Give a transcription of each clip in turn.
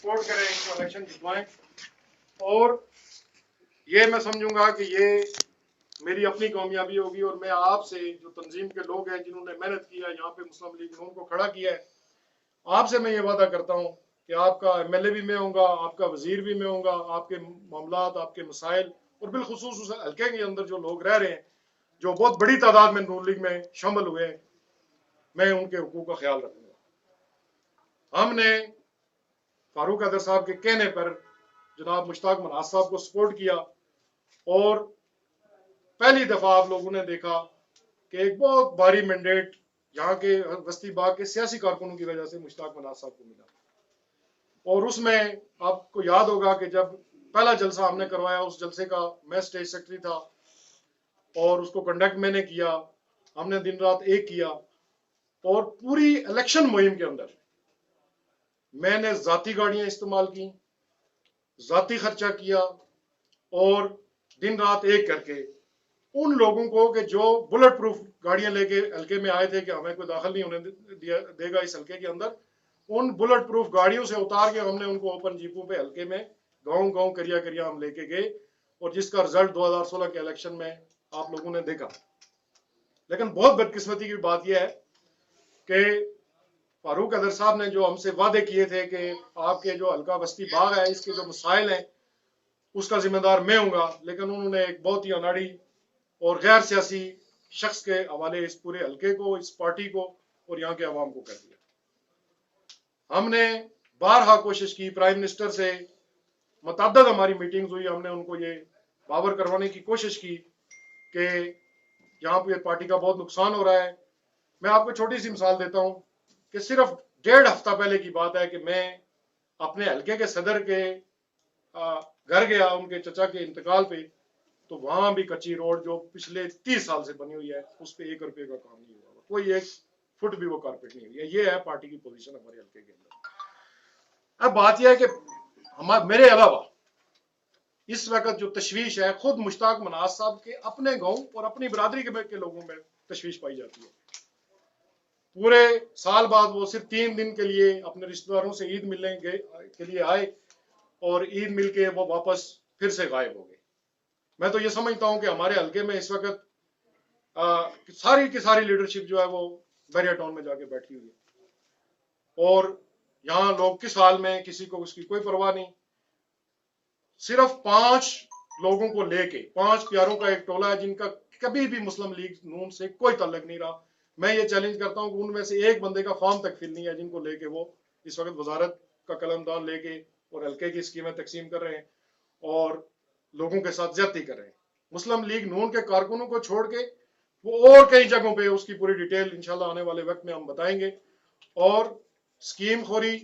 Support करें, इनको election जितवाएं। और ये मैं समझूंगा कि ये मेरी अपनी कामयाबी होगी। और मैं आपसे, जो तंजीम के लोग हैं जिन्होंने मेहनत किया यहाँ पे मुस्लिम लीग नून को खड़ा किया है, आपसे मैं ये वादा करता हूँ कि आपका एमएलए भी मैं होऊंगा, आपका वजीर भी मैं होऊंगा, आपके मामलात, आपके मसाइल, और बिलखुसूस उस हल्के के अंदर जो लोग रह रहे हैं, जो बहुत बड़ी तादाद में नून लीग में शामिल हुए हैं, मैं उनके हुकूक का ख्याल रखूंगा। हमने फारूक हैदर साहब के कहने पर जनाब मुश्ताक मनाज साहब को सपोर्ट किया, और पहली दफा आप लोगों ने देखा कि एक बहुत भारी मैंडेट यहाँ के बस्ती बाग के सियासी कारकुनों की वजह से मुश्ताक मनाज साहब को मिला। और उसमें आपको याद होगा कि जब पहला जलसा हमने करवाया, उस जलसे का मैं स्टेज सेक्रेटरी था और उसको कंडक्ट मैंने किया। हमने दिन रात एक किया, और पूरी इलेक्शन मुहिम के अंदर मैंने जाती गाड़ियां इस्तेमाल की, जाती खर्चा किया, और दिन रात एक करके उन लोगों को कि जो बुलेट प्रूफ गाड़ियां लेके हल्के में आए थे कि हमें कोई दाखिल नहीं होने देगा इस हल्के के अंदर, उन बुलेट प्रूफ गाड़ियों से उतार के हमने उनको ओपन जीपों पे हल्के में गांव गांव करिया करिया हम लेके गए, और जिसका रिजल्ट 2016 के इलेक्शन में आप लोगों ने देखा। लेकिन बहुत बदकिस्मती की बात यह है कि फारूक हैदर साहब ने जो हमसे वादे किए थे कि आपके जो हल्का बस्ती बाग है, इसके जो मसाइल हैं उसका जिम्मेदार मैं हूंगा, लेकिन उन्होंने एक बहुत ही अनाड़ी और गैर सियासी शख्स के हवाले इस पूरे हल्के को, इस पार्टी को और यहाँ के अवाम को कर दिया। हमने बारहा कोशिश की, प्राइम मिनिस्टर से मुतअद्दिद हमारी मीटिंग्स हुई, हमने उनको ये बावर करवाने की कोशिश की कि यहाँ पे पार्टी का बहुत नुकसान हो रहा है। मैं आपको छोटी सी मिसाल देता हूँ कि सिर्फ 1.5 हफ्ता पहले की बात है कि मैं अपने हल्के के सदर के घर गया उनके चचा के इंतकाल पे, तो वहां भी कच्ची रोड जो पिछले 30 साल से बनी हुई है, उस पर 1 रुपए का काम नहीं हुआ, कोई 1 फुट भी वो कारपेट नहीं हुई है। ये है पार्टी की पोजीशन हमारे हल्के के अंदर। अब बात यह है कि मेरे अलावा इस वक्त जो तशवीश है, खुद मुश्ताक मनाज साहब के अपने गांव और अपनी बरादरी के लोगों में तशवीश पाई जाती है। पूरे साल बाद वो सिर्फ 3 दिन के लिए अपने रिश्तेदारों से ईद मिलने के लिए आए, और ईद मिल के वो वापस फिर से गायब हो गए। मैं तो ये समझता हूं कि हमारे हल्के में इस वक्त सारी की सारी लीडरशिप जो है वो बैरियर टाउन में जाके बैठी हुई है, और यहाँ लोग किस हाल में, किसी को उसकी कोई परवाह नहीं। सिर्फ 5 लोगों को लेके, 5 प्यारों का एक टोला है जिनका कभी भी मुस्लिम लीग नून से कोई ताल्लुक नहीं रहा। मैं ये चैलेंज करता हूं कि उनमें से एक बंदे का फॉर्म तक फिल नहीं है जिनको लेके वो इस वक्त वजारत का कलमदान लेके और हल्के की स्कीमें तकसीम कर रहे हैं और लोगों के साथ ज्यादती कर रहे हैं। मुस्लिम लीग नून के कारकुनों को छोड़ के वो और कई जगहों पे, उसकी पूरी डिटेल इंशाल्लाह आने वाले वक्त में हम बताएंगे। और स्कीम खोरी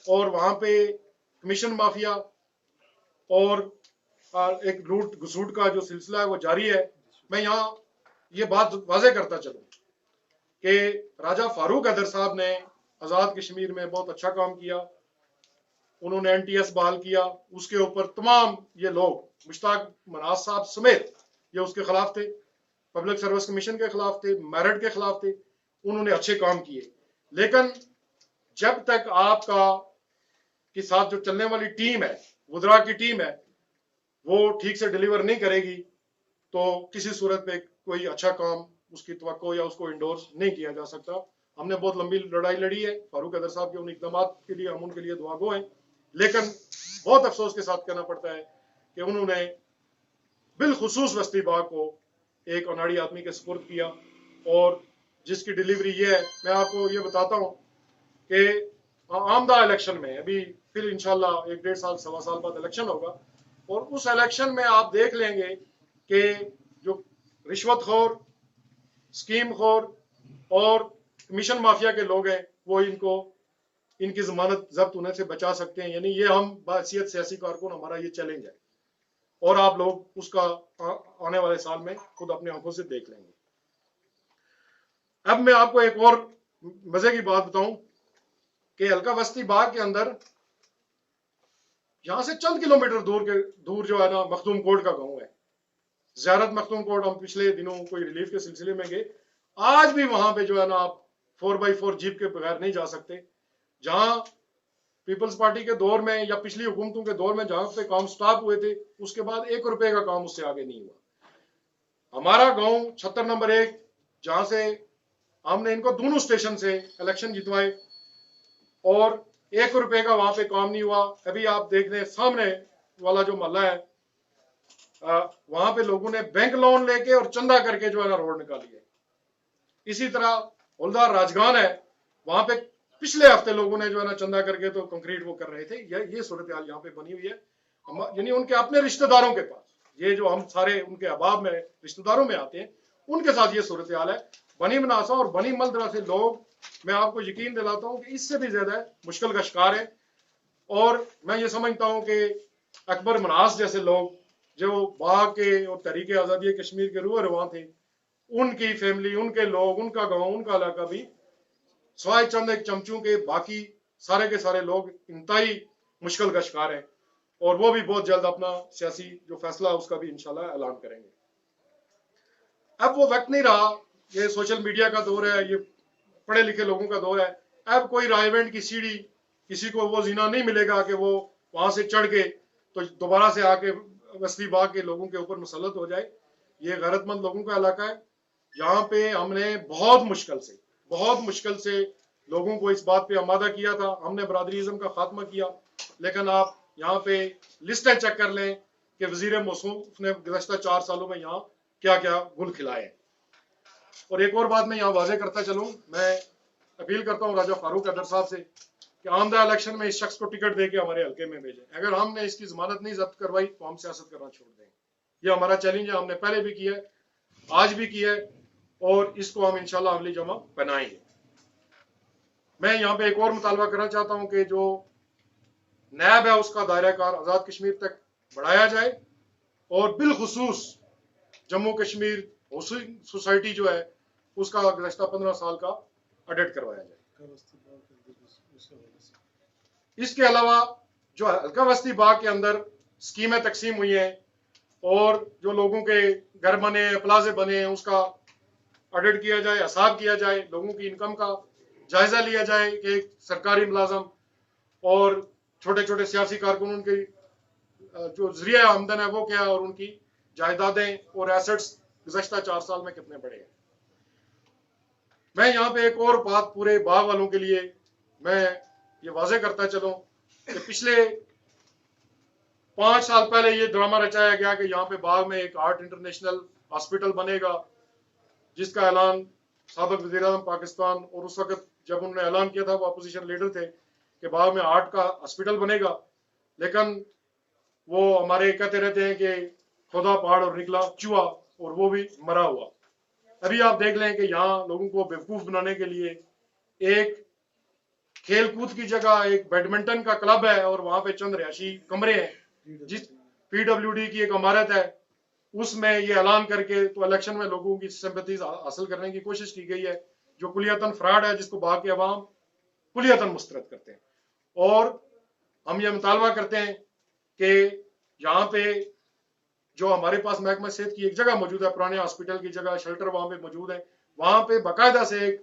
और वहां पे कमीशन माफिया और एक लूट घसूट का जो सिलसिला है वो जारी है। मैं यहाँ ये बात वाजे करता चलूं कि राजा फारूक हैदर साहब ने आजाद कश्मीर में बहुत अच्छा काम किया, उन्होंने एनटीएस बहाल किया, उसके ऊपर तमाम ये लोग मुश्ताक मनाज साहब समेत ये उसके खिलाफ थे, पब्लिक सर्विस कमीशन के खिलाफ थे, मेरिट के खिलाफ थे। उन्होंने अच्छे काम किए, लेकिन जब तक आपका के साथ जो चलने वाली टीम है, वुज़रा की टीम है, वो ठीक से डिलीवर नहीं करेगी तो किसी सूरत पे कोई अच्छा काम उसकी तवक्को या उसको इंडोर्स नहीं किया जा सकता। हमने बहुत लंबी लड़ाई लड़ी है, फारूक हैदर साहब के उन इकदाम के लिए हम उनके लिए दुआगो हैं, लेकिन बहुत अफसोस के साथ कहना पड़ता है कि उन्होंने बिलखुसूस बस्ती बाग को एक अनाड़ी आदमी के सुपुर्द किया, और जिसकी डिलीवरी ये है। मैं आपको ये बताता हूँ कि आमदा इलेक्शन में अभी फिर इंशाल्लाह 1-1.5 साल, 1.25 साल बाद इलेक्शन होगा, और उस इलेक्शन में आप देख लेंगे कि जो रिश्वतखोर, स्कीम खोर और कमीशन माफिया के लोग हैं वो इनकी जमानत जब्त होने से बचा सकते हैं। यानी ये हम बासियत सियासी कारकुन, हमारा ये चैलेंज है, और आप लोग उसका आने वाले साल में खुद अपनी आंखों से देख लेंगे। अब मैं आपको एक और मजे की बात बताऊं कि हल्का बस्ती बाग के अंदर यहां से चंद किलोमीटर दूर जो है ना, मखदूम कोट का गांव है। ज़ियारत मखदूम कोट हम पिछले दिनों कोई रिलीफ के सिलसिले में गए, आज भी वहां पे जो है ना आप 4x4 जीप के बगैर नहीं जा सकते। जहां پیپلز پارٹی کے دور میں یا پچھلی حکومتوں کے دور میں جہاں پہ کام سٹاپ ہوئے تھے اس کے بعد 1 روپے کا کام اس سے آگے نہیں ہوا. ہمارا گاؤں 76 نمبر 1 جہاں سے ہم نے ان کو دونوں اسٹیشن سے الیکشن جتوائے اور 1 روپے کا وہاں پہ کام نہیں ہوا. ابھی آپ دیکھ رہے ہیں سامنے والا جو محلہ ہے وہاں پہ لوگوں نے بینک لون لے کے اور چندہ کر کے جو ہے نا روڈ نکالی ہے. اسی طرح ہولدار راجگان ہے وہاں پہ پچھلے ہفتے لوگوں نے جو ہے نا چندہ کر کے تو کنکریٹ وہ کر رہے تھے. یہ صورتحال یہاں پہ بنی ہوئی ہے. یعنی ان کے اپنے رشتہ داروں کے پاس یہ جو ہم سارے ان کے احباب میں رشتہ داروں میں آتے ہیں ان کے ساتھ یہ صورتحال ہے. بنی مناسا اور بنی ملدرا سے لوگ میں آپ کو یقین دلاتا ہوں کہ اس سے بھی زیادہ مشکل کا شکار ہے. اور میں یہ سمجھتا ہوں کہ اکبر مناس جیسے لوگ جو باغ کے اور تحریک آزادی کشمیر کے روح رواں تھے ان کی فیملی ان کے لوگ ان کا گاؤں ان کا علاقہ بھی سوائے چند ایک چمچوں کے باقی سارے کے سارے لوگ انتہائی مشکل کا شکار ہیں اور وہ بھی بہت جلد اپنا سیاسی جو فیصلہ اس کا بھی انشاءاللہ اعلان کریں گے. اب وہ وقت نہیں رہا. یہ سوشل میڈیا کا دور ہے یہ پڑھے لکھے لوگوں کا دور ہے. اب کوئی رائیونٹ کی سیڑھی کسی کو وہ زینہ نہیں ملے گا کہ وہ وہاں سے چڑھ کے تو دوبارہ سے آ کے وسطی باغ کے لوگوں کے اوپر مسلط ہو جائے. یہ غیرت مند لوگوں کا علاقہ ہے. یہاں پہ ہم نے بہت مشکل سے لوگوں کو اس بات پہ آمادہ کیا تھا. ہم نے برادری ازم کا خاتمہ کیا. لیکن آپ یہاں پہ لسٹیں چیک کر لیں کہ وزیر موصوف نے گزشتہ 4 سالوں میں یہاں کیا کیا گل کھلائے. اور ایک اور بات میں یہاں واضح کرتا چلوں, میں اپیل کرتا ہوں راجہ فاروق حیدر صاحب سے کہ آمدہ الیکشن میں اس شخص کو ٹکٹ دے کے ہمارے حلقے میں بھیجیں. اگر ہم نے اس کی ضمانت نہیں ضبط کروائی تو ہم سیاست کرنا چھوڑ دیں. یہ ہمارا چیلنج ہے. ہم نے پہلے بھی کیا ہے آج بھی کیا ہے اور اس کو ہم انشاءاللہ عملی جمع بنائیں گے. میں یہاں پہ ایک اور مطالبہ کرنا چاہتا ہوں کہ جو نیب ہے اس کا دائرہ کار آزاد کشمیر تک بڑھایا جائے اور بالخصوص جموں کشمیر سوسائٹی جو ہے اس کا گزشتہ 15 سال کا آڈٹ کروایا جائے. اس کے علاوہ جو حلقہ وسطی باغ کے اندر اسکیمیں تقسیم ہوئی ہیں اور جو لوگوں کے گھر بنے پلازے بنے ہیں اس کا آڈٹ کیا جائے, حساب کیا جائے, لوگوں کی انکم کا جائزہ لیا جائے کہ ایک سرکاری ملازم اور چھوٹے چھوٹے سیاسی کارکنوں کی جو ذریعہ آمدن ہے وہ کیا اور ان کی جائیدادیں اور ایسٹس گزشتہ 4 سال میں کتنے بڑے ہیں. میں یہاں پہ ایک اور بات پورے باغ والوں کے لیے میں یہ واضح کرتا چلوں کہ پچھلے 5 سال پہلے یہ ڈرامہ رچایا گیا کہ یہاں پہ باغ میں ایک ہارٹ انٹرنیشنل ہاسپٹل بنے گا جس کا اعلان سابق وزیر اعظم پاکستان اور اس وقت جب انہوں نے اعلان کیا تھا وہ اپوزیشن لیڈر تھے کہ باغ میں ہارٹ کا ہاسپٹل بنے گا. لیکن وہ ہمارے کہتے رہتے ہیں کہ خدا پہاڑ اور نکلا چوہا اور وہ بھی مرا ہوا. ابھی آپ دیکھ لیں کہ یہاں لوگوں کو بیوقوف بنانے کے لیے ایک کھیل کود کی جگہ ایک بیڈمنٹن کا کلب ہے اور وہاں پہ چند رہائشی کمرے ہیں جس PWD کی ایک عمارت ہے اس میں یہ اعلان کر کے تو الیکشن میں لوگوں کی سمپتیز حاصل کرنے کی کوشش کی گئی ہے جو کلیتاً فراڈ ہے جس کو باغ کے عوام کلیتاً مسترد کرتے ہیں. اور ہم یہ مطالبہ کرتے ہیں کہ یہاں پہ جو ہمارے پاس محکمہ صحت کی ایک جگہ موجود ہے پرانے ہاسپٹل کی جگہ شیلٹر وہاں پہ موجود ہے وہاں پہ باقاعدہ سے ایک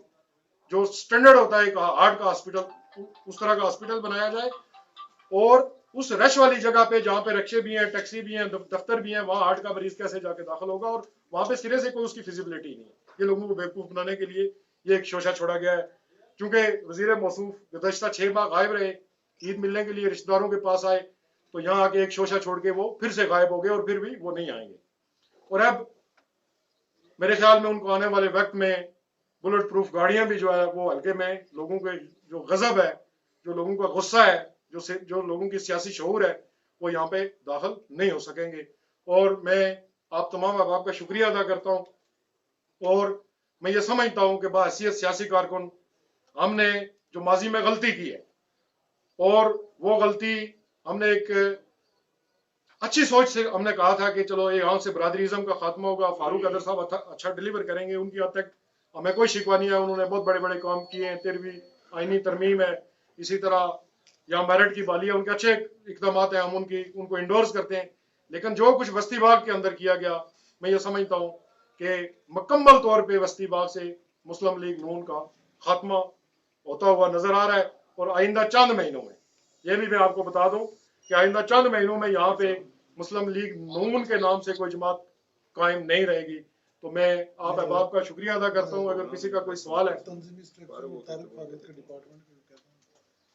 جو سٹینڈرڈ ہوتا ہے ایک ہارٹ کا ہاسپٹل اس طرح کا ہاسپٹل بنایا جائے اور اس رش والی جگہ پہ جہاں پہ رکشے بھی ہیں ٹیکسی بھی ہیں دفتر بھی ہیں وہاں ہارٹ کا مریض کیسے جا کے داخل ہوگا اور وہاں پہ سرے سے کوئی اس کی فیزیبلٹی نہیں ہے. یہ لوگوں کو بیوقوف بنانے کے لیے یہ ایک شوشہ چھوڑا گیا ہے. چونکہ وزیر موصوف گزشتہ 6 ماہ غائب رہے عید ملنے کے لیے رشتہ داروں کے پاس آئے تو یہاں آ کے ایک شوشہ چھوڑ کے وہ پھر سے غائب ہو گئے اور پھر بھی وہ نہیں آئیں گے. اور اب میرے خیال میں ان کو آنے والے وقت میں بلٹ پروف گاڑیاں بھی جو ہے وہ ہلکے میں لوگوں کے جو غضب ہے جو لوگوں کا غصہ ہے جو لوگوں کی سیاسی شعور ہے وہ یہاں پہ داخل نہیں ہو سکیں گے. اور میں آپ تمام احباب کا شکریہ ادا کرتا ہوں اور میں یہ سمجھتا ہوں کہ بحیثیت سیاسی کارکن ہم نے جو ماضی میں غلطی کی ہے اور وہ غلطی ہم نے ایک اچھی سوچ سے ہم نے کہا تھا کہ چلو یہاں سے برادری ازم کا خاتمہ ہوگا فاروق حیدر صاحب اچھا ڈیلیور کریں گے ان کی حد تک ہمیں کوئی شکوہ نہیں ہے. انہوں نے بہت بڑے بڑے کام کیے ہیں 13ویں آئینی ترمیم ہے اسی طرح یہاں میرٹ کی بحالی ہے ان کے اچھے اقدامات ہیں ہم ان کو انڈورس کرتے ہیں. لیکن جو کچھ بستی باغ کے اندر کیا گیا میں یہ سمجھتا ہوں کہ مکمل طور پہ بستی باغ سے مسلم لیگ نون کا خاتمہ ہوتا ہوا نظر آ رہا ہے اور آئندہ چند مہینوں میں یہ بھی میں آپ کو بتا دوں کہ آئندہ چند مہینوں میں یہاں پہ مسلم لیگ نون کے نام سے کوئی جماعت قائم نہیں رہے گی. تو میں آپ احباب کا شکریہ ادا کرتا ہوں. اگر کسی کا کوئی سوال ہے,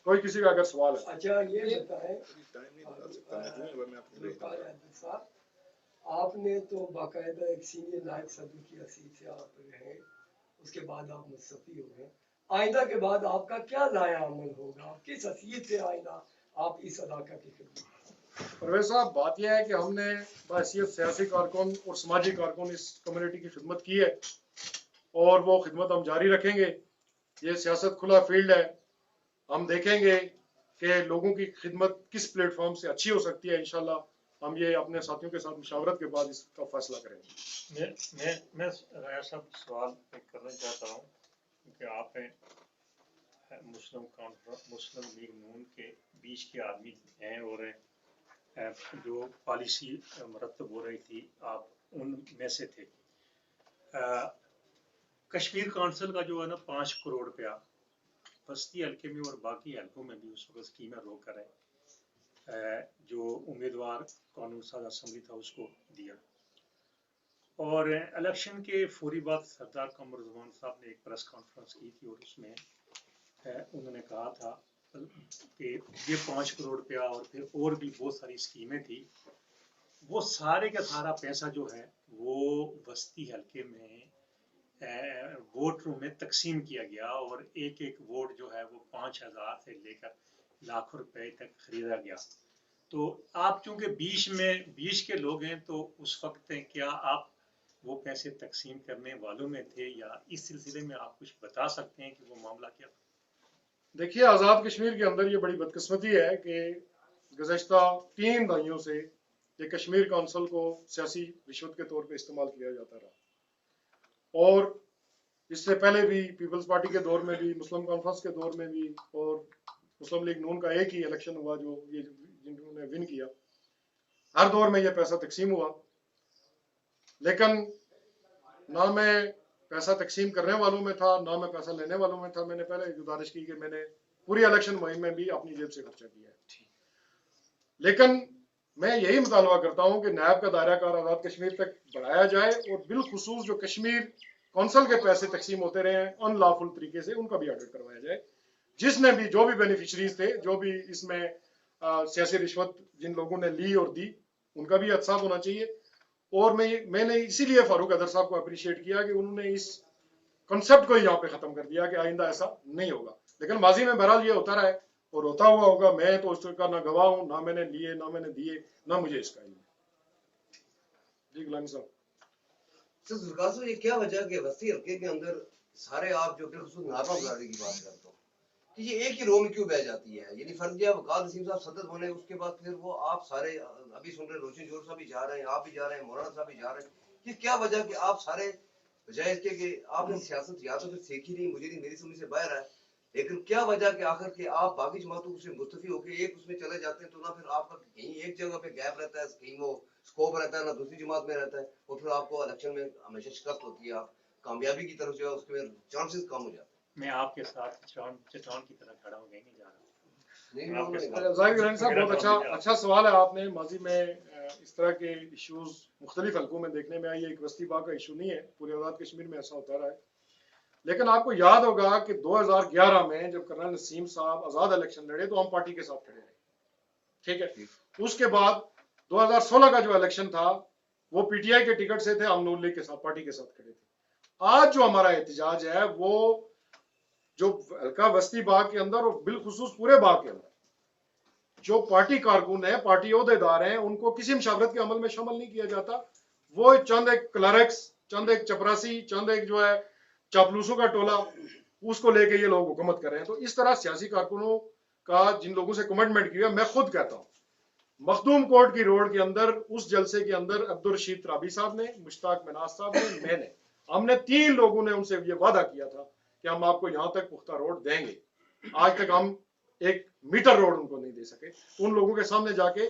کوئی کسی کا اگر سوال ہے. اچھا یہ بتائیں آپ نے تو باقاعدہ ایک سینئر نائب صدر کی حیثیت سے آپ رہے, اس کے بعد آپ مستعفی ہو گئے. آئندہ کے بعد آپ کا کیا لایا عمل ہوگا, کس حیثیت سے آئندہ آپ اس علاقہ کی خدمت؟ پرویز صاحب, بات یہ ہے کہ ہم نے بحیثیت سیاسی کارکن اور سماجی کارکن اس کمیونٹی کی خدمت کی ہے, اور وہ خدمت ہم جاری رکھیں گے. یہ سیاست کھلا فیلڈ ہے, ہم دیکھیں گے کہ لوگوں کی خدمت کس پلیٹ فارم سے اچھی ہو سکتی ہے. انشاءاللہ ہم یہ اپنے ساتھیوں کے ساتھ مشاورت کے بعد اس کا فیصلہ کریں گے. میں رایا صاحب سوال کرنا چاہتا ہوں کہ آپ مسلم لیگ نون کے بیچ کے آدمی ہیں, اور جو پالیسی مرتب ہو رہی تھی آپ ان میں سے تھے. کشمیر کونسل کا جو ہے نا 5 کروڑ روپیہ بستی حلقے میں اور باقی حلقوں میں بھی اس وقت اسکیمیں رو کر ہے, جو امیدوار قانون ساز اسمبلی تھا اس کو دیا. اور الیکشن کے فوری بعد سردار قمر رضوان صاحب نے ایک پریس کانفرنس کی تھی, اور اس میں انہوں نے کہا تھا کہ یہ 5 کروڑ روپیہ اور پھر اور بھی بہت ساری اسکیمیں تھی, وہ سارے کا سارا پیسہ جو ہے وہ بستی حلقے میں ووٹ روم میں تقسیم کیا گیا, اور ایک ایک ووٹ جو ہے وہ 5,000 سے لے کر لاکھوں روپے تک خریدا گیا. تو آپ چونکہ بیچ کے لوگ ہیں, تو اس وقت کیا آپ وہ پیسے تقسیم کرنے والوں میں تھے, یا اس سلسلے میں آپ کچھ بتا سکتے ہیں کہ وہ معاملہ کیا تھا؟ دیکھیے, آزاد کشمیر کے اندر یہ بڑی بدقسمتی ہے کہ گزشتہ 3 دہائیوں سے یہ کشمیر کونسل کو سیاسی رشوت کے طور پہ استعمال کیا جاتا رہا. اور اس سے پہلے بھی پیپلز پارٹی کے دور میں بھی, مسلم کانفرنس کے دور میں بھی, اور مسلم لیگ نون کا ایک ہی الیکشن ہوا جو یہ جنہوں نے ون کیا, ہر دور میں یہ پیسہ تقسیم ہوا. لیکن نہ میں پیسہ تقسیم کرنے والوں میں تھا, نہ میں پیسہ لینے والوں میں تھا. میں نے پہلے گزارش کی کہ میں نے پوری الیکشن مہم میں بھی اپنی جیب سے خرچہ کیا ہے. لیکن میں یہی مطالبہ کرتا ہوں کہ نیب کا دائرہ کار آزاد کشمیر تک بڑھایا جائے, اور بالخصوص جو کشمیر کونسل کے پیسے تقسیم ہوتے رہے ہیں ان لافل طریقے سے, ان کا بھی آڈٹ کروایا جائے. جس نے بھی, جو بھی بینیفیشریز تھے, جو بھی اس میں سیاسی رشوت جن لوگوں نے لی اور دی, ان کا بھی احتساب ہونا چاہیے. اور میں نے اسی لیے فاروق حیدر صاحب کو اپریشیٹ کیا کہ انہوں نے اس کنسپٹ کو یہاں پہ ختم کر دیا کہ آئندہ ایسا نہیں ہوگا. لیکن ماضی میں بہرحال یہ ہوتا رہا ہے اور ہوتا ہوا ہوگا. میں تو اس کا نہ گواہ ہوں, نہ میں نے لیے, نہ میں نے دیے, نہ مجھے اس کا علم ہے. جی غلامی صاحب. ذوالفقار صاحب, یہ کیا وجہ کہ وسطی حلقے کے اندر سارے آپ جو بالخصوص نارمل برادری کی بات کرتے ہو, کہ یہ ایک ہی رو میں کیوں بہ جاتی ہے؟ یعنی فرض کیا وقار نسیم صاحب صدر ہونے, اس کے بعد پھر وہ آپ سارے ابھی سن رہے روشن جوہر صاحب بھی جا رہے ہیں, آپ بھی جا رہے ہیں, مولانا صاحب بھی جا رہے ہیں. یہ کیا وجہ کہ آپ سارے بجائے اس کے کہ آپ نے سیاست یا تو پھر سیکھی نہیں, مجھے نہیں, میری سمجھ سے باہر ہے, لیکن کیا وجہ کہ آخر کہ آپ باقی جماعتوں سے مستفی ہو کے ایک اس میں چلے جاتے ہیں, تو نہ پھر آپ کا کہیں ایک جگہ پہ گیپ رہتا ہے, کہیں وہ اسکوپ رہتا ہے, نہ دوسری جماعت میں رہتا ہے, اور پھر آپ کو الیکشن میں ہمیشہ شکست ہوتی ہے, آپ کامیابی کی طرف جو ہے اس میں چانسز کم ہو جاتے ہیں. میں آپ کے ساتھ چٹان کی طرح کھڑا ہو گئی نہیں جا رہا. ظاہر غلامی صاحب, بہت اچھا سوال ہے. آپ نے ماضی میں اس طرح کے ایشوز مختلف حلقوں میں دیکھنے میں آئی. ایک وسطی باغ کا ایشو نہیں ہے, پورے آزاد کشمیر میں ایسا ہوتا رہا ہے. لیکن آپ کو یاد ہوگا کہ 2011 میں جب کرنل نسیم صاحب آزاد الیکشن لڑے تو ہم پارٹی کے ساتھ کھڑے رہے, ٹھیک ہے. اس کے بعد 2016 کا جو الیکشن تھا وہ پی ٹی آئی کے ٹکٹ سے تھے, ہم نون لیگ کے ساتھ پارٹی کے ساتھ کھڑے تھے. آج جو ہمارا احتجاج ہے وہ جو حلقہ وسطی باغ کے اندر اور بالخصوص پورے باغ کے اندر جو پارٹی کارکن ہیں, پارٹی عہدے دار ہیں, ان کو کسی مشاورت کے عمل میں شامل نہیں کیا جاتا. وہ چند ایک کلرکس, چند ایک چپراسی, چند ایک جو ہے چاپلوسوں کا ٹولہ, اس کو لے کے یہ لوگ حکومت کر رہے ہیں. تو اس طرح سیاسی کارکنوں کا جن لوگوں سے کمٹمنٹ کی ہے, میں خود کہتا ہوں مخدوم کوٹ کی روڈ کے اندر اس جلسے کے اندر عبدالرشید ترابی صاحب نے, مشتاق مناز صاحب نے, میں نے, ہم نے 3 لوگوں نے ان سے یہ وعدہ کیا تھا کہ ہم آپ کو یہاں تک پختہ روڈ دیں گے. آج تک ہم ایک میٹر روڈ ان کو نہیں دے سکے. ان لوگوں کے سامنے جا کے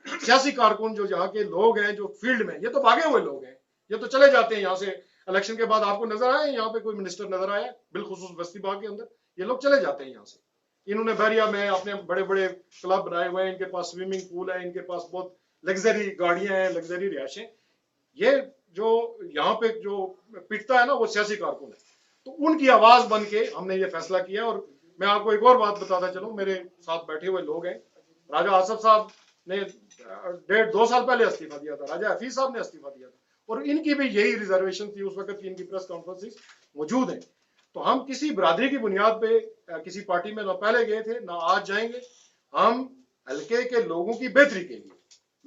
سیاسی کارکن جو یہاں کے لوگ ہیں, جو فیلڈ میں, یہ تو بھاگے ہوئے لوگ ہیں, یہ تو چلے جاتے ہیں یہاں سے. الیکشن کے بعد آپ کو نظر آئے یہاں پہ کوئی منسٹر نظر آیا بالخصوص بستی باغ کے اندر؟ یہ لوگ چلے جاتے ہیں یہاں سے. इन्होंने बहरिया में अपने बड़े बड़े क्लब बनाए हुए हैं, इनके पास स्विमिंग पूल है, इनके पास बहुत लग्जरी गाड़ियां हैं, लग्जरी रिहायशें। ये जो यहाँ पे जो पिटता है ना वो सियासी कारकुन है, तो उनकी आवाज बन के हमने ये फैसला किया। और मैं आपको एक और बात बताता चलूं, मेरे साथ बैठे हुए लोग हैं, राजा आसफ साहब ने 1.5-2 साल पहले इस्तीफा दिया था, राजा हफीज साहब ने इस्तीफा दिया था, और इनकी भी यही रिजर्वेशन थी उस वक्त की, इनकी प्रेस कॉन्फ्रेंस मौजूद है। तो हम किसी बरादरी की बुनियाद पे किसी पार्टी में ना पहले गए थे ना आज जाएंगे। हम हल्के के लोगों की बेहतरी के लिए,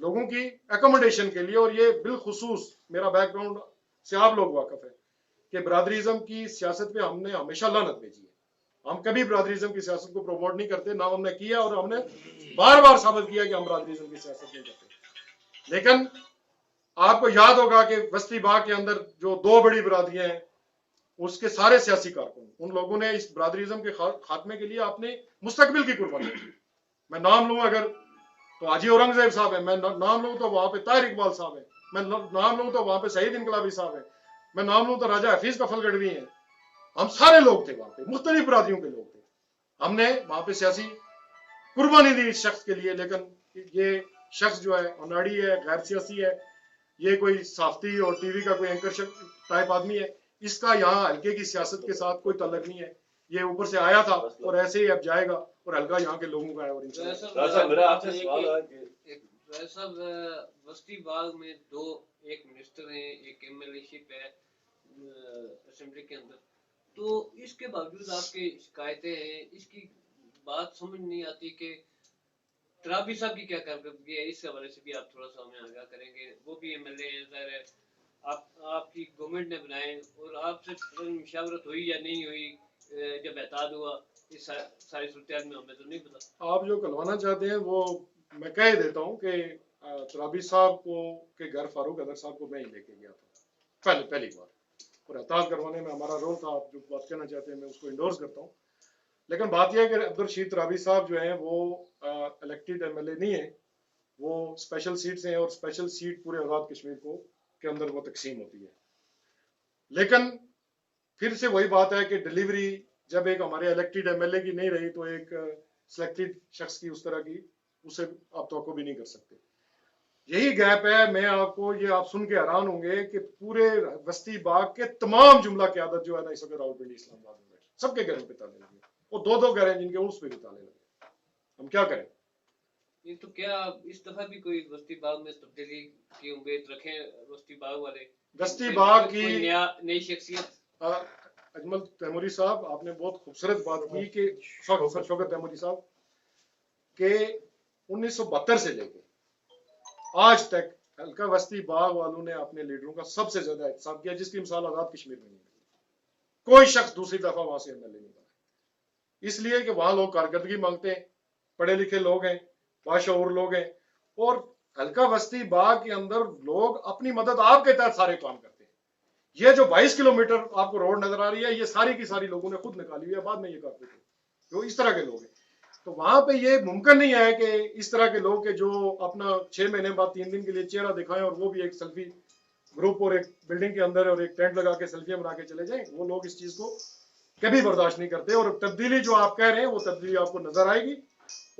लोगों की एकोमोडेशन के लिए, और ये बिलखुसूस मेरा बैकग्राउंड से आप लोग वाकिफ है कि बरादरीज़म की सियासत पे हमने हमेशा लानत भेजी है। हम कभी बरादरीज़म की सियासत को प्रमोट नहीं करते, ना हमने किया, और हमने बार बार साबित किया कि हम बरादरीज़म की सियासत नहीं करते। लेकिन आपको याद होगा कि बस्ती बाग के अंदर जो 2 बड़ी बरादरियां हैं, उसके सारे सियासी कारकुन, उन लोगों ने इस बरादरीज़म के खात्मे के लिए अपने मुस्तकबिल की कुर्बानी दी। मैं नाम लूं अगर तो हाजी औरंगजेब साहब है, मैं नाम लूं तो वहां पे ताहिर इकबाल साहब है, मैं नाम लूं तो वहां पे शहीद इनकलाबी साहब है, मैं नाम लूं तो राजा हफीज कफल गढ़वी है। हम सारे लोग थे वहां पे, मुख्तलिफ बरादरियों के लोग थे, हमने वहां पे सियासी कुर्बानी दी इस शख्स के लिए। लेकिन ये शख्स जो है अनाड़ी है, गैर सियासी है, ये कोई साफ्ती और टीवी का कोई एंकर टाइप आदमी है, इसका यहाँ हल्के की सियासत के साथ कोई तल्लक नहीं है। ये ऊपर से आया था और ऐसे ही अब जाएगा, और हल्का यहाँ के लोगों का है। और मेरा आपसे सवाल है कि साहब बस्ती बाग में 2 एक मिनिस्टर हैं, एक एमएलए-शिप है असेंबली के अंदर, तो इसके बावजूद आपकी शिकायतें हैं, इसकी बात समझ नहीं आती कि तराबी साहब की क्या कारकर्दगी है, इस हवाले से भी आप थोड़ा सा हमें आगाह करेंगे। वो भी एमएलए हैं, ज़ाहिर है आपकी गवर्नमेंट ने बनाए, और आपसे मशावरत हुई या नहीं हुई जब एहताद हुआ, इस सारी सूरत में हमें तो नहीं पता। आप जो करवाना चाहते हैं वो मैं कह देता हूँ कि तराबी साहब को के घर फारूक अदर साहब को मैं ही लेके गया था पहली बार, और एहताद करवाने में हमारा रोल था। आप जो बात कहना चाहते हैं मैं उसको इंडोर्स करता हूँ। लेकिन बात यह है कि अब्दुल रशीद तराबी साहब जो हैं वो इलेक्टेड एमएलए नहीं है, वो स्पेशल सीट्स हैं, और स्पेशल सीट पूरे आज़ाद कश्मीर को के अंदर वो तकसीम होती है। लेकिन फिर से वही बात है कि डिलीवरी जब एक हमारे इलेक्टेड एमएलए की नहीं रही तो एक सिलेक्टेड शख्स की उस तरह की उसे आप तवक्को भी नहीं कर सकते। यही गैप है। मैं आपको ये आप सुन के हैरान होंगे कि पूरे बस्ती बाग के तमाम जुमला क़यादत जो है ना इस वक्त रावलपिंडी इस्लामाबाद में बैठे, सबके घरों पे ताले लगे, और 2-2 घर हैं जिनके उर्स पे भी ताले लगे। हम क्या करें? ये तो क्या इस दफा भी कोई बस्ती बाग में तब्दीली की उम्मीद रखें बस्ती बाग वाले? बस्ती बाग की नई शख्सियत अजमल तैमूरी साहब, आपने बहुत खूबसूरत बात की कि शौकत तैमूरी साहब के 1972 से लेके आज तक हल्का बस्ती बाग वालों ने अपने लीडरों का सबसे ज्यादा एहतसाब किया, जिसकी मिसाल आजाद कश्मीर में नहीं मिली। कोई शख्स दूसरी दफा वहां से एमएलए नहीं बना, इसलिए कि वहां लोग कारकर्दगी मांगते हैं, पढ़े लिखे लोग हैं, बाशऊर लोग हैं, और हल्का बस्ती बाग के अंदर लोग अपनी मदद आपके तहत सारे काम करते हैं। ये जो 22 किलोमीटर आपको रोड नजर आ रही है, ये सारी की सारी लोगों ने खुद निकाली हुई है, बाद में ये कारपेट जो इस तरह के लोग हैं। तो वहां पे ये मुमकिन नहीं है कि इस तरह के लोग के जो अपना 6 महीने बाद 3 दिन के लिए चेहरा दिखाएं, और वो भी एक सेल्फी ग्रुप और एक बिल्डिंग के अंदर और एक टेंट लगा के सेल्फियां बना के चले जाएं। वो लोग इस चीज को कभी बर्दाश्त नहीं करते, और तब्दीली जो आप कह रहे हैं वो तब्दीली आपको नजर आएगी,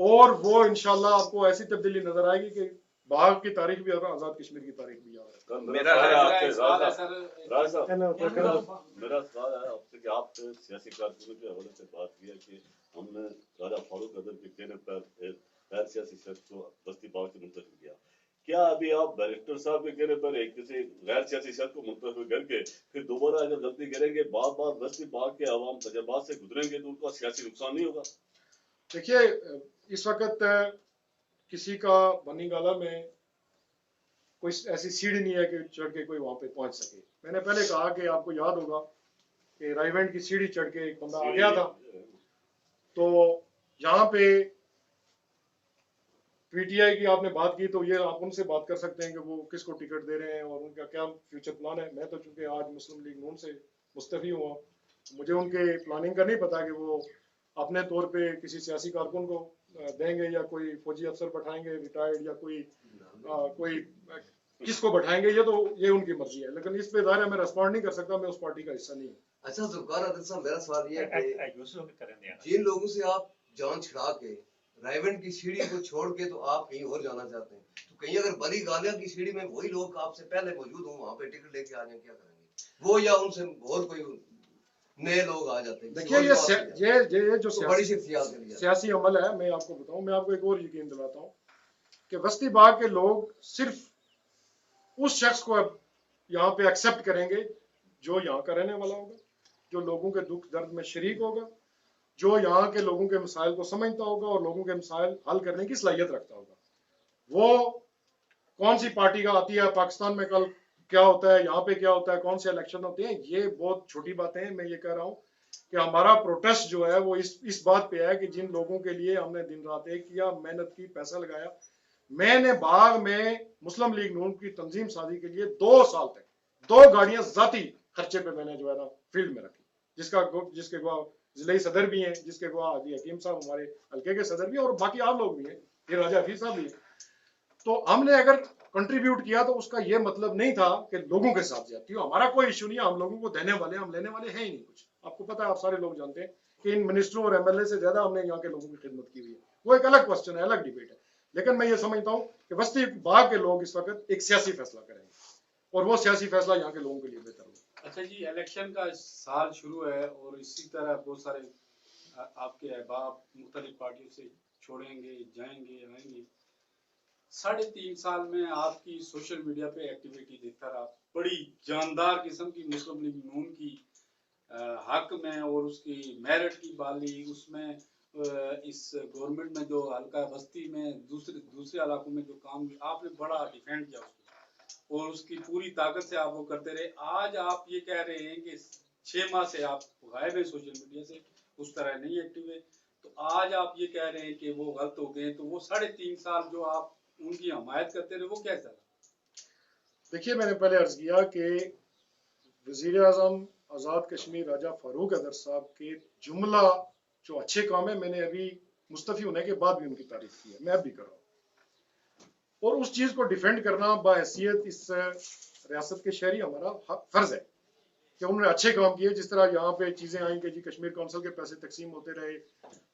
और वो इंशाल्लाह आपको ऐसी तब्दीली नजर आएगी कि बाग की तारीख भी और आजाद कश्मीर की तारीख भी याद है। मेरा सवाल है आपसे कि आप सियासी कारकुनों के हवाले से बात की है कि हमने राजा फारूक अदर के कहने पर गैर सियासी शख्स को बस्ती बाग से मुंतखब किया। क्या अभी आप डायरेक्टर साहब के कहने पर एक किसी गैर सियासी शख्स को मुंतखब करके फिर दोबारा अगर गलती करेंगे, बार बार बस्ती बाग के अवाम तजर्बात से गुजरेंगे तो उनका सियासी नुकसान नहीं होगा? देखिए, इस वक्त किसी का बनी गाला में कोई ऐसी सीढ़ी नहीं है कि चढ़ के कोई वहां पे पहुंच सके। मैंने पहले कहा कि आपको याद होगा कि राइवेंट की सीढ़ी चढ़ के एक बंदा आ गया था, तो यहाँ पे पीटीआई की आपने बात की, तो ये आप उनसे बात कर सकते हैं कि वो किसको टिकट दे रहे हैं और उनका क्या फ्यूचर प्लान है। मैं तो चूंकि आज मुस्लिम लीग नून से मुस्तफी हुआ, मुझे उनके प्लानिंग का नहीं पता कि वो अपने तौर पे किसी सियासी कारकुन को देंगे या कोई फौजी अफसर बैठाएंगे रिटायर्ड, या कोई किसको बैठाएंगे, ये उनकी मर्जी है। लेकिन इस पे ज़ाहिर है मैं रिस्पॉन्ड नहीं कर सकता, मैं उस पार्टी का हिस्सा नहीं हूँ। अच्छा जुल्फकार अदर साहब, मेरा सवाल ये है कि यूसुफ करें जिन लोगों से आप जान छिड़ा के रायवंड की सीढ़ी को छोड़ के तो आप कहीं और जाना चाहते हैं, तो कहीं अगर बड़ी गालिया की सीढ़ी में वही लोग आपसे पहले मौजूद हों, वहां पे टिकट लेके आ जाए, क्या करेंगे वो, या उनसे और कोई नए लोग आ जाते हैं? देखिए ये जो तो बड़ी शख्सियत के लिए सियासी अमल है, मैं आपको बताऊं, मैं आपको एक और यकीन दिलाता हूं कि बस्ती बाग के लोग सिर्फ उस शख्स को अब यहाँ पे एक्सेप्ट करेंगे जो यहाँ का रहने वाला होगा, जो लोगों के दुख दर्द में शरीक होगा, जो यहाँ के लोगों के मसाइल को समझता होगा और लोगों के मसाइल हल करने की सलाहियत रखता होगा। वो कौन सी पार्टी का आती है, पाकिस्तान में कल क्या होता है, यहाँ पे क्या होता है, कौन से इलेक्शन होते हैं, ये बहुत छोटी बातें हैं। मैं ये कह रहा हूँ कि हमारा प्रोटेस्ट जो है वो इस बात पे है कि जिन लोगों के लिए हमने दिन रात एक किया, मेहनत की, पैसा लगाया। मैंने बाग में मुस्लिम लीग नून की तंजीम साजी के लिए 2 साल तक 2 गाड़ियां जाती खर्चे पे मैंने जो है ना फील्ड में रखी, जिसके गवाह जिले सदर भी हैं, जिसके गवाह हाजी हकीम साहब हमारे हल्के के सदर भी हैं, और बाकी आप लोग भी हैं, ये राजा हफीज साहब भी हैं। तो हमने अगर कंट्रीब्यूट किया तो उसका ये मतलब नहीं था कि लोगों के साथ जाती हो। हमारा कोई इशू नहीं है, हम लोगों को देने वाले, हम लेने वाले हैं ही नहीं कुछ। आपको पता है, आप सारे लोग जानते हैं कि इन मिनिस्टरों और एमएलए से ज्यादा हमने यहाँ के लोगों की खिदमत की हुई है। वो एक अलग क्वेश्चन है, अलग डिबेट है। लेकिन मैं ये समझता हूँ कि बस्ती बाग के लोग इस वक्त एक सियासी फैसला करेंगे और वो सियासी फैसला यहाँ के लोगों के लिए बेहतर होगा। अच्छा जी, इलेक्शन का साल शुरू है और इसी तरह बहुत सारे आपके अहबाब मुख्तलिफ पार्टियों से छोड़ेंगे, जाएंगे, आएंगे। 3.5 साल में आपकी सोशल मीडिया पे एक्टिविटी देखता रहा, बड़ी जानदार किस्म की मुस्लिम लीग नून की हक में और उसकी मेरिट की बाली, उसमें इस गवर्नमेंट में जो हल्का बस्ती में दूसरे इलाकों में जो काम आपने बड़ा डिफेंड किया उसको और उसकी पूरी ताकत से आप वो करते रहे। आज आप ये कह रहे हैं कि 6 माह से आप गायब है सोशल मीडिया से, उस तरह नहीं एक्टिव है, तो आज आप ये कह रहे हैं कि वो गलत हो गए, तो वो 3.5 साल जो आप उनकी हमायत करते रहे वो क्या चला? देखिए, मैंने पहले अर्ज किया कि वजीर आजम आज़ाद कश्मीर राजा फारूक अदर साहब के जुमला जो अच्छे काम है, मैंने अभी मुस्तफ़ी होने के बाद भी उनकी तारीफ की है, मैं अब भी कर रहा हूँ। और उस चीज़ को डिफेंड करना बाहैसियत इस रियासत के शहरी हमारा फर्ज है कि उन्होंने अच्छे काम किए। जिस तरह यहाँ पे चीज़ें आई कि जी कश्मीर काउंसिल के पैसे तकसीम होते रहे,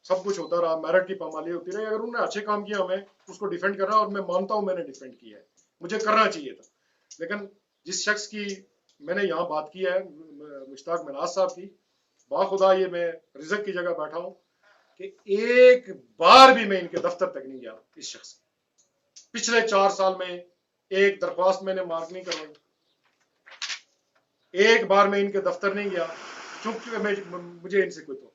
सब कुछ होता रहा, मेरिट की पामाली होती रही, अगर उन्होंने अच्छे काम किया हमें उसको डिफेंड करना, और मैं मानता हूँ मैंने डिफेंड किया है, मुझे करना चाहिए था। लेकिन जिस शख्स की मैंने यहाँ बात की है, मुश्ताक मिनाज साहब की, बाखुदा ये मैं रिजक की जगह बैठा हूँ कि एक बार भी मैं इनके दफ्तर तक नहीं गया। इस शख्स पिछले 4 साल में एक दरख्वास्त मैंने मार्क नहीं करवाई, एक बार मैं इनके दफ्तर नहीं गया, चूंकि मुझे इनसे कोई तो।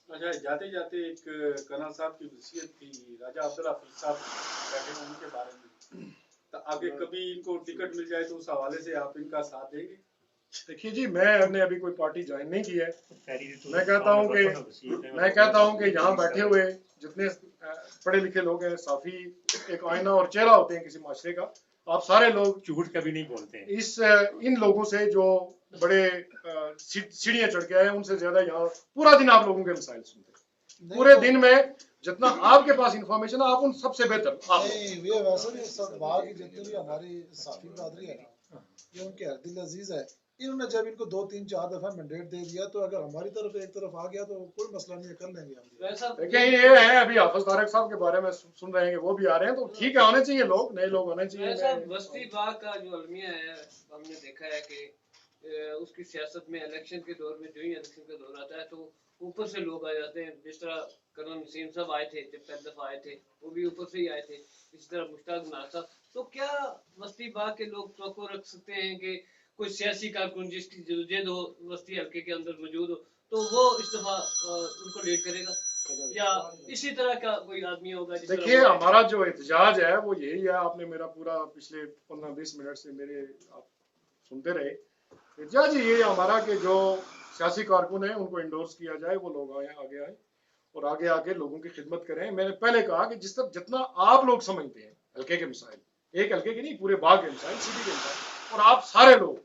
अच्छा, जाते जाते एक कर्नल साहब की वसीयत थी, राजा अब्दुल हफीज साहब बैठे हैं, उनके बारे में, तो आगे कभी इनको टिकट मिल जाए तो उस हवाले से आप इनका साथ देंगे? देखिए जी, मैंने अभी कोई पार्टी ज्वाइन नहीं की है। मैं कहता हूँ कि यहाँ बैठे हुए जितने पढ़े लिखे लोग हैं, साफी एक आईना और चेहरा होते हैं किसी माशरे का, आप सारे लोग झूठ कभी नहीं बोलते हैं। इन लोगों से जो बड़े सीढ़ियां चढ़ के आए, उनसे ज्यादा यहाँ पूरा दिन आप लोगों के मसाइल सुनते हैं। पूरे दिन में जितना आपके पास इंफॉर्मेशन है, आप उन सबसे बेहतर ये वैसे भी सब बाहर की जितनी भी हमारी साफी बरादरी है ना, ये उनके दिल अजीज है। इन्होंने जब इनको 2, 3, 4 दफा मैंडेट दे दिया, तो अगर हमारी तरफ एक तरफ आ गया तो कोई मसला नहीं है, कर लेंगे हम। देखिए, ये है अभी हाफिज तारिक साहब के बारे में सुन रहे हैं, वो भी आ रहे हैं, तो ठीक है, आने चाहिए लोग, नए लोग आने चाहिए। बस्ती बाग का जो अलमिया है, हमने देखा है कि उसकी सियासत में इलेक्शन के दौर में, जो ही इलेक्शन का दौर आता है तो ऊपर से लोग आ जाते हैं। जिस तरह कर्नल नसीम साहब आए थे, जब पहली दफा आए थे, वो भी ऊपर से ही आए थे। इसी तरह मुश्ताक मिनाज साहब। तो क्या बस्ती बाग के लोग तवक्को रख सकते हैं कि कोई सियासी कारकुन जिसकी जदोजहद हो बस्ती हल्के के अंदर मौजूद हो, तो वो इस दफा उनको लीड करेगा, या इसी तरह का कोई आदमी होगा? देखिए, हमारा जो एहतजाज है वो यही है, आपने मेरा पूरा पिछले 15-20 मिनट से मेरे आप सुनते रहे। एहतजाज ये हमारा कि जो सियासी कारकुन है उनको इंडोर्स किया जाए, वो लोग आगे आए और आगे आके लोगों की खिदमत करें। मैंने पहले कहा कि जिस तरह जितना आप लोग समझते हैं हल्के के मसाइल, एक हल्के के नहीं, पूरे बाग के मसाइल, सिटी के मसाइल, और आप सारे लोग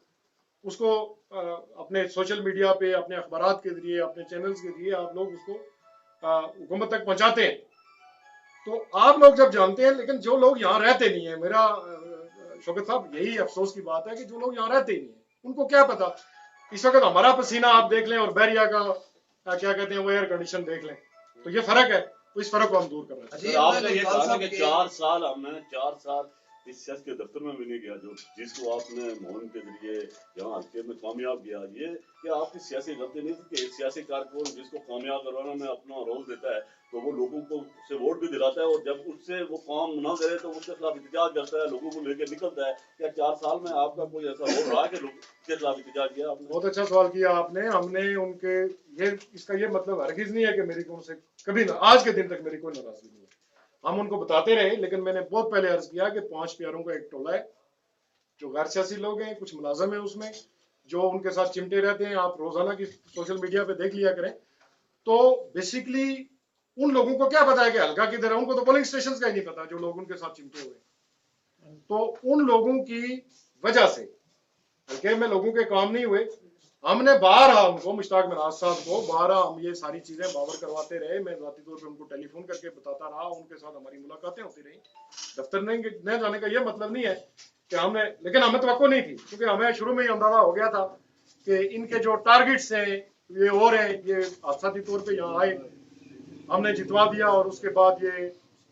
उसको अपने सोशल मीडिया पे, अपने अखबारात के जरिए, अपने चैनल्स के जरिए आप लोग उसको हुकूमत तक पहुंचाते हैं, तो आप लोग जब जानते हैं, लेकिन जो लोग यहाँ रहते नहीं है, मेरा शौकत साहब यही अफसोस की बात है कि जो लोग यहाँ रहते ही नहीं है, उनको क्या पता। इस वक्त हमारा पसीना आप देख लें और बैरिया का क्या कहते हैं वो एयर कंडीशन देख लें, तो ये फर्क है, तो इस फर्क को हम दूर करना चाहिए। अच्छा, आपने ये खान कहा साहब कि के- 4 साल हमने 4 साल इस शख्स के दफ्तर में भी नहीं गया जो जिसको आपने मोहन के जरिए यहाँ हल्के में कामयाब किया। ये क्या आपकी सियासी गलती नहीं थी कि एक सियासी कारकुन जिसको कामयाब करवाने में अपना रोल देता है तो वो लोगों को से वोट भी दिलाता है और जब उससे वो काम ना करे तो उसके खिलाफ एहतजाज करता है, लोगों को लेकर निकलता है। क्या 4 साल में आपका कोई ऐसा रोल रहा कि लोगों के खिलाफ एहतजाज किया आपने? बहुत अच्छा सवाल किया आपने। हमने उनके ये इसका ये मतलब हरगिज नहीं है कि मेरी को उनसे कभी ना आज के दिन तक मेरी कोई नाराजगी नहीं है। हम उनको बताते रहे, लेकिन मैंने बहुत पहले अर्ज किया कि 5 प्यारों का एक टोला है जो गैर सियासी लोग हैं, कुछ मुलाजम है उसमें जो उनके साथ चिमटे रहते हैं। आप रोजाना की सोशल मीडिया पे देख लिया करें। तो बेसिकली उन लोगों को क्या पता है कि हल्का किधर है, उनको तो पोलिंग स्टेशन का ही नहीं पता जो लोग उनके साथ चिमटे हुए। तो उन लोगों की वजह से हल्के में लोगों के काम नहीं हुए। हमने बारहा उनको, मुश्ताक मिराज साहब को बारहा हम ये सारी चीजें बावर करवाते रहे। मैं जाती तौर पे उनको टेलीफोन करके बताता रहा, उनके साथ हमारी मुलाकातें होती रही। दफ्तर नहीं जाने का ये मतलब नहीं है कि हमने, लेकिन हमें तवक्को नहीं थी क्योंकि हमें शुरू में ही अंदाजा हो गया था कि इनके जो टारगेट्स हैं ये और हैं। ये हादसाती तौर पे यहाँ आए, हमने जितवा दिया और उसके बाद ये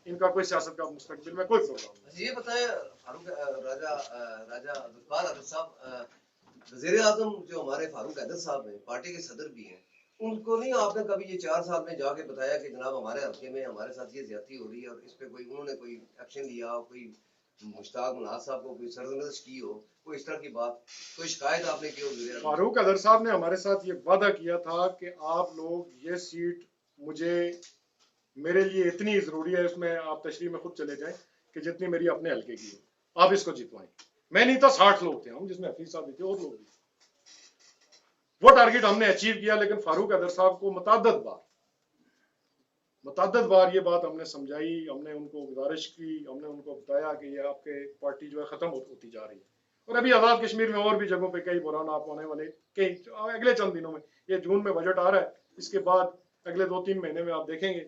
इनका कोई सियासत का मुस्तकबिल में कोई प्रोग्राम नहीं। ये बताएं फारूक राजा अब्दुल अहद साहब, वज़ीर आज़म जो हमारे फारूक हैदर साहब हैं, पार्टी के सदर भी हैं, उनको नहीं आपने कभी ये 4 साल में जाके बताया कि जनाब हमारे हल्के में हमारे साथ ये ज्यादती हो रही है और इस पे कोई उन्होंने कोई एक्शन लिया हो, कोई मुश्ताक मिराज साहब को कोई सरगर्दश की हो, कोई इस तरह की बात, कोई शिकायत आपने की हो? वज़ीर आज़म फारूक हैदर साहब ने हमारे साथ ये वादा किया था कि आप लोग ये सीट मुझे, मेरे लिए इतनी जरूरी है, इसमें आप तशरीह में खुद चले जाएं कि जितनी मेरी अपने हल्के की है आप इसको जितवाएं। मैं नहीं था, 60 लोग थे हम, जिसमें हफीज साहब भी थे और लोग भी थे। वो टारगेट हमने अचीव किया। लेकिन फारूक हैदर साहब को मुतअद्दिद बार ये बात हमने समझाई, हमने उनको गुजारिश की, हमने उनको बताया कि ये आपके पार्टी जो है खत्म होती जा रही है। और अभी आजाद कश्मीर में और भी जगहों पे कई बुरान आप होने वाले, कई अगले चंद दिनों में, ये जून में बजट आ रहा है, इसके बाद अगले 2-3 महीने में आप देखेंगे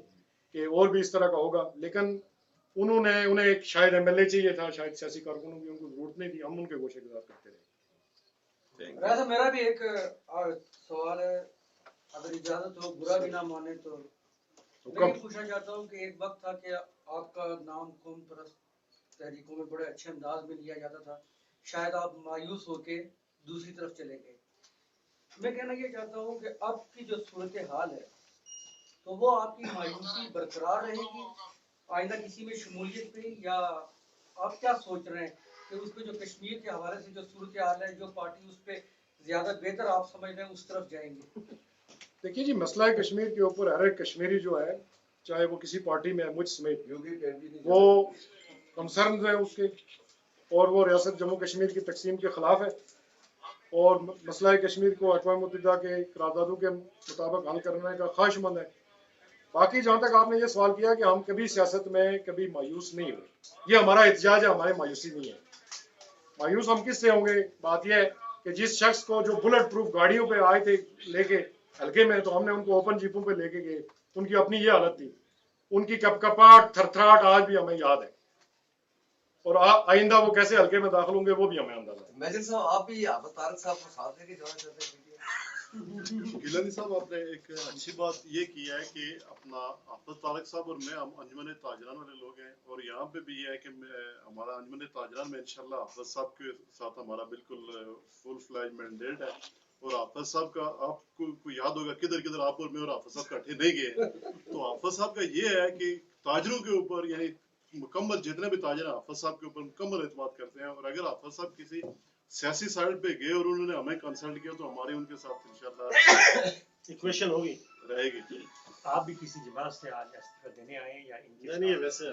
कि और भी इस तरह का होगा। लेकिन उन्हें एक शायद एमएलए चाहिए था, शायद सियासी कारकुनों की उनको जरूरत नहीं थी। हम उनके गोशे गुजार करते रहे। राजा मेरा भी एक सवाल है, अगर इजाजत हो, बुरा भी ना माने तो मैं ये पूछना चाहता हूँ कि एक वक्त था कि आपका नाम कौम परस्त तहरीकों में बड़े अच्छे अंदाज में लिया जाता था, शायद आप मायूस होके दूसरी तरफ चले गए। मैं कहना ये चाहता हूँ कि अब की जो सूरत हाल है तो वो आपकी मायूसी बरकरार रहेगी आइंदा किसी में शमूलियत पे, या आप क्या सोच रहे हैं कि उस पे जो कश्मीर के हवाले से जो सूरत हाल है, जो पार्टी उस पे ज्यादा बेहतर आप समझ रहे हैं उस तरफ जाएंगे? देखिए जी, मसला है कश्मीर के ऊपर हर एक कश्मीरी जो है, चाहे वो किसी पार्टी में है, मुझ समेत, वो कंसर्न है उसके, और वो रियासत जम्मू कश्मीर की तकसीम के खिलाफ है और मसला कश्मीर को अक़वाम मुत्तहिदा के करारदादों के मुताबिक हल करने का ख्वाहिशमंद है। बाकी जहाँ तक आपने ये सवाल किया कि हम कभी सियासत में कभी मायूस नहीं हुए, ये हमारा एहतजाज है, हमारी मायूसी नहीं है। मायूस हम किससे होंगे? बात यह है कि जिस शख्स को जो बुलेट प्रूफ गाड़ियों पे आए थे लेके हल्के में, तो हमने उनको ओपन जीपों पे लेके गए, उनकी अपनी ये हालत थी, उनकी कपकपाहट थरथराहट आज भी हमें याद है, और आइंदा वो कैसे हल्के में दाखिल होंगे वो भी हमें अंदाजा है। मेजर साहब, आप भी हाफिज तारिक साहब को साथ लेके जाना चाहते हैं? गिलानी साहब, आपने एक अच्छी बात ये की है कि अपना हाफिज तारिक साहब और मैं हम अंजुमन ताजरान वाले लोग हैं, और यहाँ पे भी ये है कि हमारा अंजुमन ताजरान में इंशाल्लाह हाफिज साहब के साथ हमारा बिल्कुल फुल फ्लैज मैंडेट है। और हाफिज साहब का आपको याद होगा किधर किधर आप और मैं और हाफिज साहब इकट्ठे नहीं गए, तो हाफिज साहब का ये है कि ताजरों के ऊपर, यानी मुकम्मल जितने भी ताजर हैं हाफिज साहब के ऊपर मुकम्मल एतमाद करते हैं, और अगर हाफिज साहब किसी सियासी साइड पे गए और उन्होंने हमें कंसल्ट किया तो हमारी उनके साथ इंशाल्लाह इक्वेशन होगी, रहेगी। आप भी किसी जमात से आज इस्तीफा देने आए या इनके नहीं, वैसे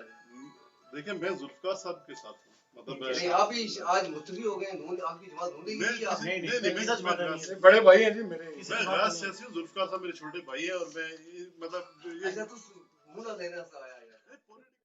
देखिए मैं जुल्फकार साहब के साथ हूँ, मतलब नहीं, आप ही आज मुस्तफी हो गए, आपकी जमात ढूंढी गई क्या? नहीं, बड़े भाई हैं जी मेरे, मैं गैर सियासी हूँ, जुल्फकार साहब मेरे छोटे भाई है, और मैं मतलब अच्छा, तो मुंह ना देने से आया